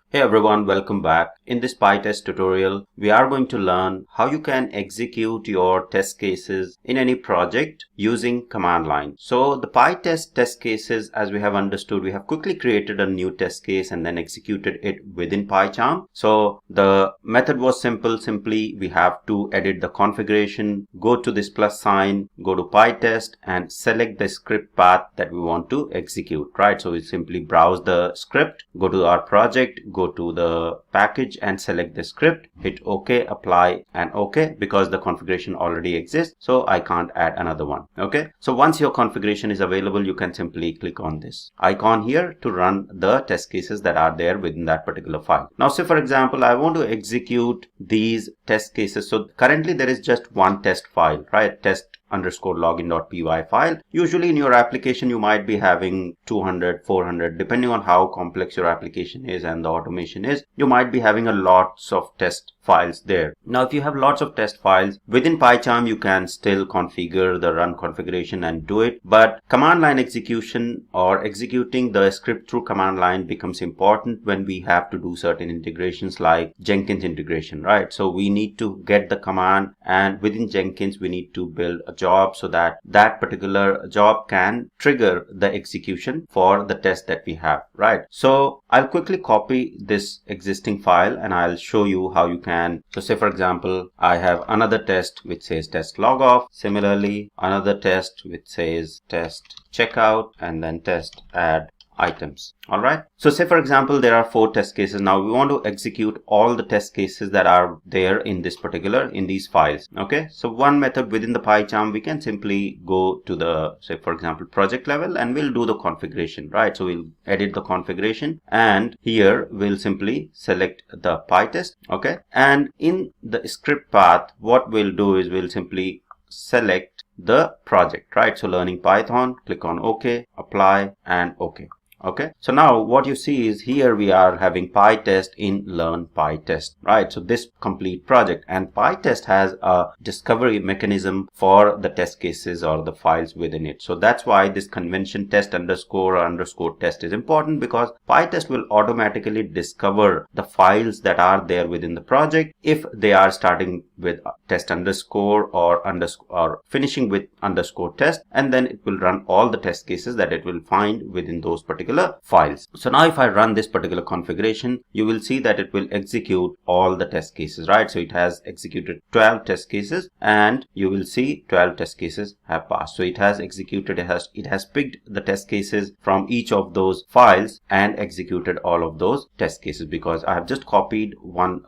Hey everyone, welcome back. In this PyTest tutorial, we are going to learn how you can execute your test cases in any project using command line. So the PyTest test cases, as we have understood, we have quickly created a new test case and then executed it within PyCharm. So the method was simple. Simply, we have to edit the configuration, go to this plus sign, go to PyTest and select the script path that we want to execute, right? So we simply browse the script, go to our project, go to the package and select the script, hit OK, apply and OK, because the configuration already exists, so I can't add another one. Okay, so once your configuration is available, you can simply click on this icon here to run the test cases that are there within that particular file. Now say for example, I want to execute these test cases. So currently there is just one test file, right? test_login.py file. Usually in your application you might be having 200, 400, depending on how complex your application is and the automation is. You might be having a lots of test files there. Now if you have lots of test files within PyCharm, you can still configure the run configuration and do it, but command line execution or executing the script through command line becomes important when we have to do certain integrations like Jenkins integration, right? So we need to get the command, and within Jenkins we need to build a job so that that particular job can trigger the execution for the test that we have, right? So I'll quickly copy this existing file and I'll show you how you can. So say for example, I have another test which says test log off, similarly another test which says test checkout, and then test add items. All right, so say for example there are 4 test cases. Now we want to execute all the test cases that are there in this particular in these files. Okay, so one method within the PyCharm, we can simply go to the, say for example, project level, and we'll do the configuration, right? So we'll edit the configuration and here we'll simply select the PyTest. Okay, and in the script path what we'll do is we'll simply select the project, right? So learning Python, click on OK, apply and OK. Okay, so now what you see is here we are having PyTest in learn PyTest, right? So this complete project, and PyTest has a discovery mechanism for the test cases or the files within it. So that's why this convention test underscore test is important, because PyTest will automatically discover the files that are there within the project if they are starting with test underscore or finishing with underscore test, and then it will run all the test cases that it will find within those particular files. So now if I run this particular configuration, you will see that it will execute all the test cases, right? So it has executed 12 test cases and you will see 12 test cases have passed. So it has executed, it has picked the test cases from each of those files and executed all of those test cases, because I have just copied one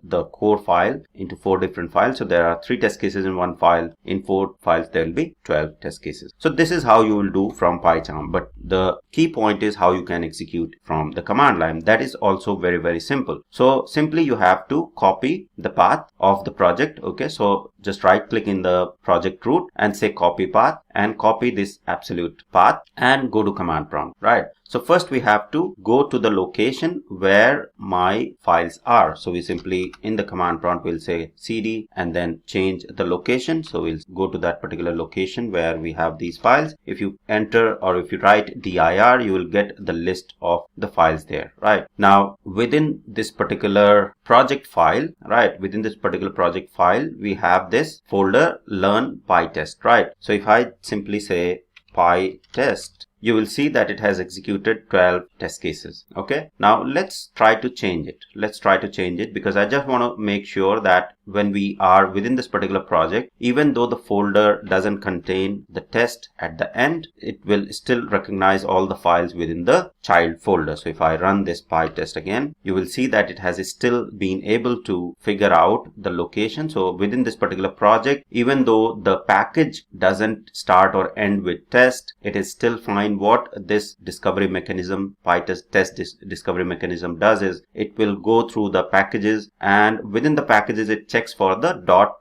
the core file into 4 different files. So there are 3 test cases in one file. In 4 files there will be 12 test cases. So this is how you will do from PyCharm, but the key point is how you can execute from the command line. That is also very simple. So simply you have to copy the path of the project. Okay, so just right click in the project root and say copy path, and copy this absolute path and go to command prompt, right? So first we have to go to the location where my files are. So we simply in the command prompt will say cd and then change the location. So we'll go to that particular location where we have these files. If you enter or if you write dir, you will get the list of the files there, right? Now within this particular project file, right, within this particular project file we have this folder learn PyTest, right? So if I simply say PyTest, you will see that it has executed 12 test cases. Okay, now let's try to change it. Let's try to change it, because I just want to make sure that when we are within this particular project, even though the folder doesn't contain the test at the end, it will still recognize all the files within the child folder. So if I run this PyTest again, you will see that it has still been able to figure out the location. So within this particular project, even though the package doesn't start or end with test, it is still fine. What this discovery mechanism, PyTest test discovery mechanism does is it will go through the packages, and within the packages it checks for the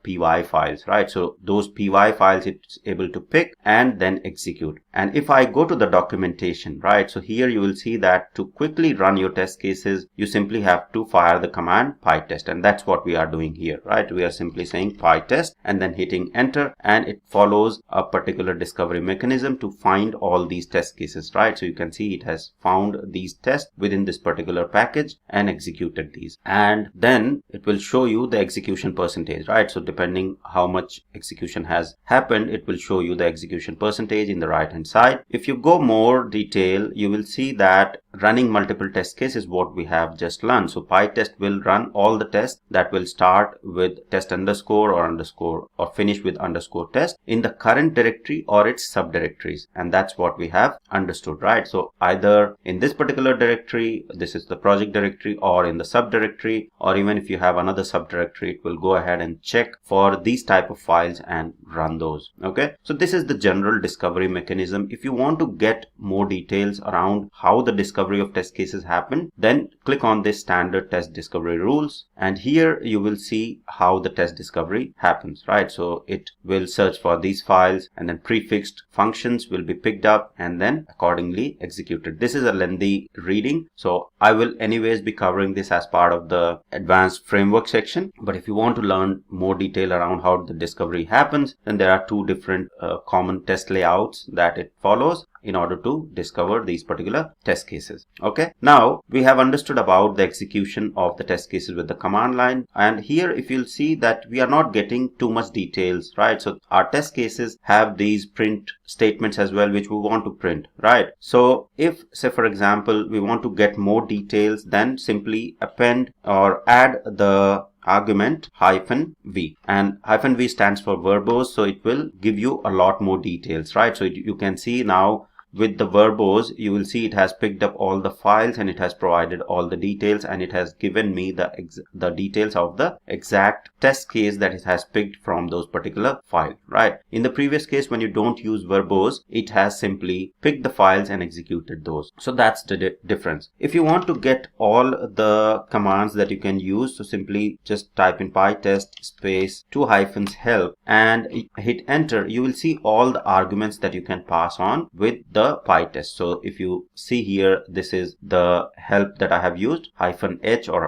.py files, right? So those py files it's able to pick and then execute. And if I go to the documentation, right, so here you will see that to quickly run your test cases, you simply have to fire the command PyTest, and that's what we are doing here, right? We are simply saying PyTest and then hitting enter, and it follows a particular discovery mechanism to find all these test cases, right? So you can see it has found these tests within this particular package and executed these, and then it will show you the execution percentage, right? So depending how much execution has happened, it will show you the execution percentage in the right hand side. If you go more detail, you will see that running multiple test cases is what we have just learned. So PyTest will run all the tests that will start with test underscore or finish with underscore test in the current directory or its subdirectories, and that's what we have understood, right? So either in this particular directory, this is the project directory, or in the subdirectory, or even if you have another subdirectory, it will go ahead and check for these type of files and run those. Okay, so this is the general discovery mechanism. If you want to get more details around how the discovery of test cases happen, then click on this standard test discovery rules, and here you will see how the test discovery happens, right? So it will search for these files, and then prefixed functions will be picked up and then accordingly executed. This is a lengthy reading, so I will anyways be covering this as part of the advanced framework section. But if you want to learn more detail around how the discovery happens, then there are two different common test layouts that it follows in order to discover these particular test cases. Okay, now we have understood about the execution of the test cases with the command line, and here if you'll see that we are not getting too much details, right? So our test cases have these print statements as well, which we want to print, right? So if, say for example, we want to get more details, then simply append or add the argument -v, and -v stands for verbose, so it will give you a lot more details, right? So you can see now with the verbose, you will see it has picked up all the files and it has provided all the details, and it has given me the details of the exact test case that it has picked from those particular files, right? In the previous case, when you don't use verbose, it has simply picked the files and executed those. So that's the difference. If you want to get all the commands that you can use, so simply just type in PyTest space 2 hyphens help and hit enter. You will see all the arguments that you can pass on with the PyTest. So if you see here, this is the help that I have used, -h or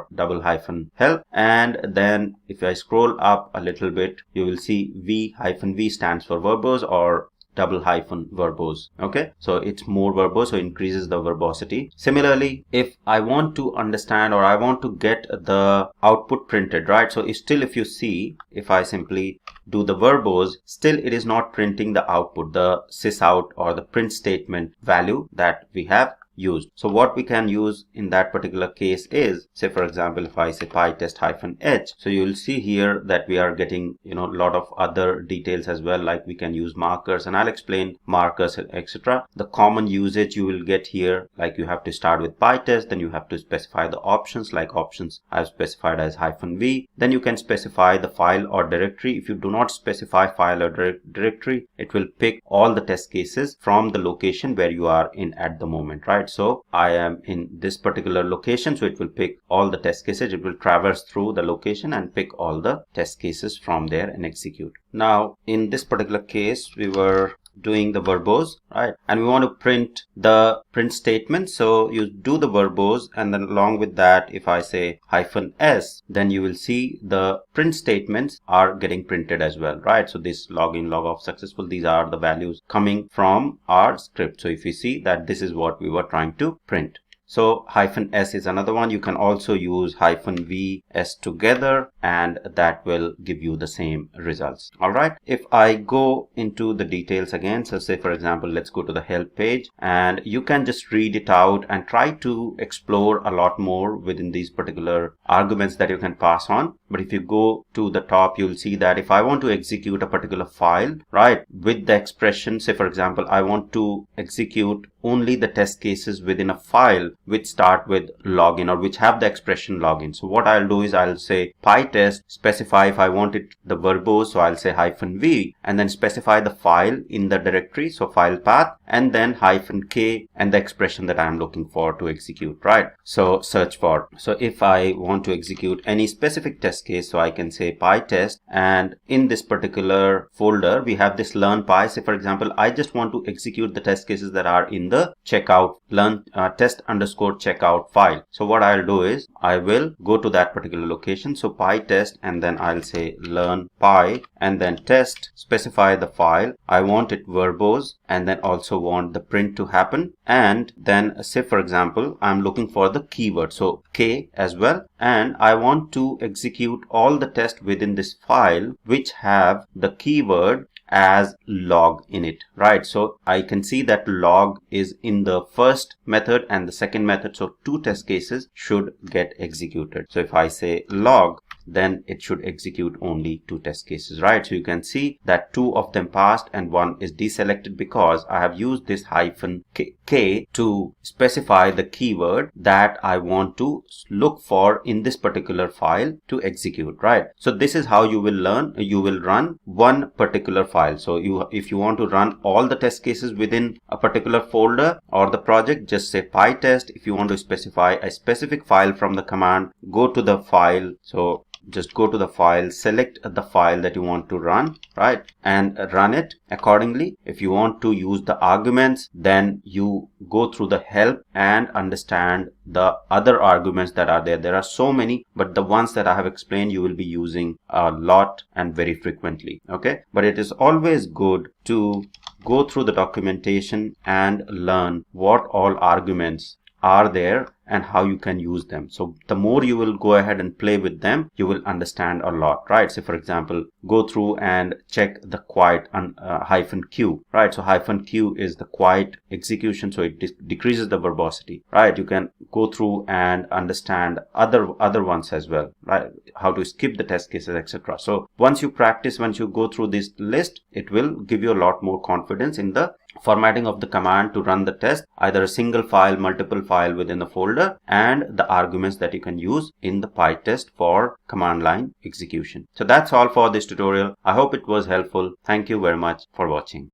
$help, and then if I scroll up a little bit, you will see v stands for verbose or -verbose. Okay, so it's more verbose, so increases the verbosity. Similarly, if I want to understand or I want to get the output printed, right? So if you see, if I simply do the verbose, still it is not printing the output, the sysout or the print statement value that we have used. So what we can use in that particular case is, say for example, if I say PyTest -h, so you will see here that we are getting, a lot of other details as well, like we can use markers, and I'll explain markers, etc. The common usage you will get here, like you have to start with PyTest, then you have to specify the options, like options I've specified as -v. Then you can specify the file or directory. If you do not specify file or directory, it will pick all the test cases from the location where you are in at the moment, right? So I am in this particular location, so it will pick all the test cases. It will traverse through the location and pick all the test cases from there and execute. Now in this particular case, we were doing the verbose, right? And we want to print the print statement. So you do the verbose, and then along with that, if I say -s, then you will see the print statements are getting printed as well, right? So this login, log off successful, these are the values coming from our script. So if you see that this is what we were trying to print. So -s is another one. You can also use -vs together, and that will give you the same results. All right. If I go into the details again, so say for example, let's go to the help page, and you can just read it out and try to explore a lot more within these particular arguments that you can pass on. But if you go to the top, you'll see that if I want to execute a particular file, right, with the expression, say for example, I want to execute only the test cases within a file which start with login or which have the expression login. So what I'll do is I'll say PyTest, specify if I want it the verbose, so I'll say -v, and then specify the file in the directory, so file path, and then -k and the expression that I'm looking for to execute, right? So search for. So if I want to execute any specific test test case. So I can say PyTest, and in this particular folder we have this learn Py. Say for example, I just want to execute the test cases that are in the checkout learn test underscore checkout file. So what I'll do is I will go to that particular location, so PyTest, and then I'll say learn Py, and then test, specify the file. I want it verbose, and then also want the print to happen, and then say for example I'm looking for the keyword, so K as well, and I want to execute all the tests within this file which have the keyword as log in it, right? So I can see that log is in the first method and the second method, so 2 test cases should get executed. So if I say log, then it should execute only 2 test cases, right? So you can see that 2 of them passed and 1 is deselected because I have used this hyphen K to specify the keyword that I want to look for in this particular file to execute, right? So this is how you will learn. You will run one particular file. So if you want to run all the test cases within a particular folder or the project, just say PyTest. If you want to specify a specific file from the command, go to the file. So just go to the file, select the file that you want to run, right, and run it accordingly. If you want to use the arguments, then you go through the help and understand the other arguments that are there. There are so many, but the ones that I have explained you will be using a lot and very frequently, okay? But it is always good to go through the documentation and learn what all arguments are there and how you can use them. So the more you will go ahead and play with them, you will understand a lot, right? So for example, go through and check the quiet hyphen Q, right? So hyphen Q is the quiet execution, so it decreases the verbosity, right? You can go through and understand other ones as well, right? How to skip the test cases, etc. So once you practice, once you go through this list, it will give you a lot more confidence in the formatting of the command to run the test, either a single file, multiple file within the folder, and the arguments that you can use in the PyTest for command line execution. So that's all for this tutorial. I hope it was helpful. Thank you very much for watching.